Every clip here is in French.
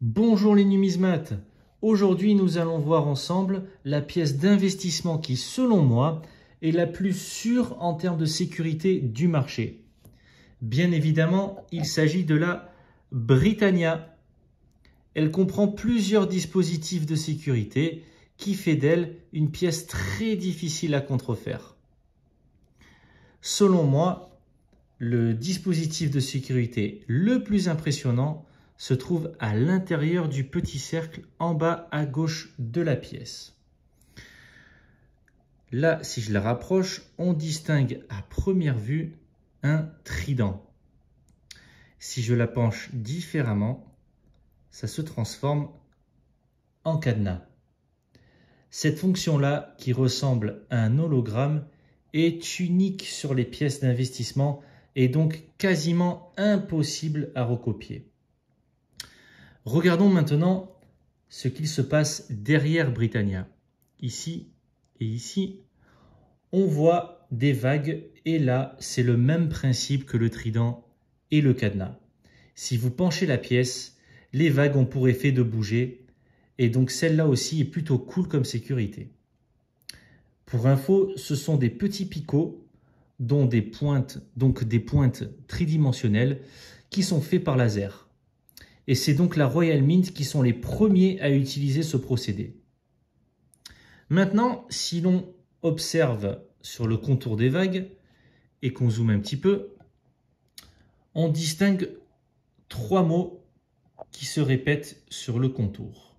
Bonjour les numismates. Aujourd'hui nous allons voir ensemble la pièce d'investissement qui, selon moi, est la plus sûre en termes de sécurité du marché. Bien évidemment, il s'agit de la Britannia. Elle comprend plusieurs dispositifs de sécurité qui fait d'elle une pièce très difficile à contrefaire. Selon moi, le dispositif de sécurité le plus impressionnant se trouve à l'intérieur du petit cercle en bas à gauche de la pièce. Là, si je la rapproche, on distingue à première vue un trident. Si je la penche différemment, ça se transforme en cadenas. Cette fonction-là, qui ressemble à un hologramme, est unique sur les pièces d'investissement et donc quasiment impossible à recopier. Regardons maintenant ce qu'il se passe derrière Britannia. Ici et ici, on voit des vagues et là, c'est le même principe que le trident et le cadenas. Si vous penchez la pièce, les vagues ont pour effet de bouger et donc celle-là aussi est plutôt cool comme sécurité. Pour info, ce sont des petits picots dont des pointes tridimensionnelles qui sont faits par laser. Et c'est donc la Royal Mint qui sont les premiers à utiliser ce procédé. Maintenant, si l'on observe sur le contour des vagues et qu'on zoome un petit peu, on distingue trois mots qui se répètent sur le contour.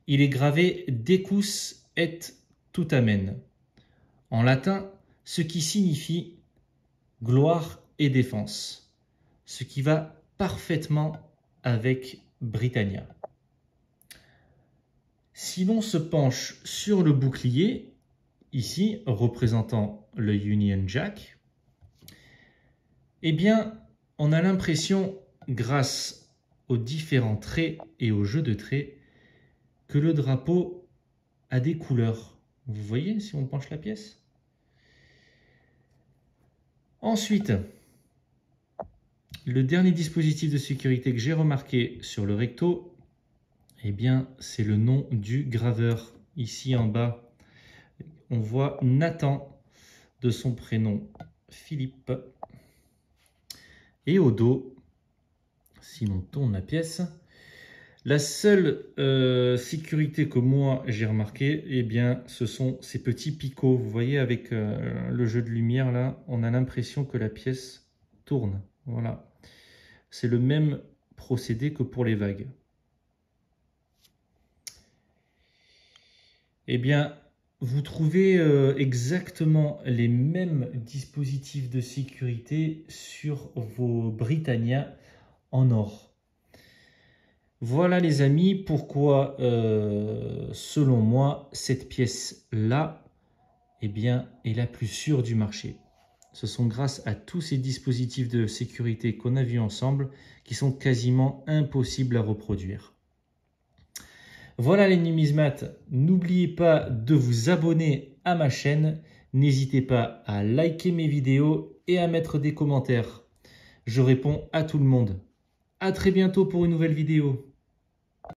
Il est gravé Decus et Tutamen, en latin, ce qui signifie gloire et défense, ce qui va parfaitement avec Britannia. Si l'on se penche sur le bouclier, ici représentant le Union Jack, eh bien, on a l'impression, grâce aux différents traits et au jeu de traits, que le drapeau a des couleurs. Vous voyez si on penche la pièce? Ensuite, le dernier dispositif de sécurité que j'ai remarqué sur le recto, eh bien, c'est le nom du graveur. Ici en bas, on voit Nathan, de son prénom Philippe. Et au dos, si l'on tourne la pièce, la seule sécurité que moi j'ai remarqué, eh bien, ce sont ces petits picots. Vous voyez, avec le jeu de lumière là, on a l'impression que la pièce tourne. Voilà. C'est le même procédé que pour les vagues. Eh bien, vous trouvez exactement les mêmes dispositifs de sécurité sur vos Britannia en or. Voilà les amis, pourquoi, selon moi, cette pièce-là, eh bien, est la plus sûre du marché. Ce sont grâce à tous ces dispositifs de sécurité qu'on a vus ensemble qui sont quasiment impossibles à reproduire. Voilà les numismates, n'oubliez pas de vous abonner à ma chaîne, n'hésitez pas à liker mes vidéos et à mettre des commentaires. Je réponds à tout le monde. À très bientôt pour une nouvelle vidéo.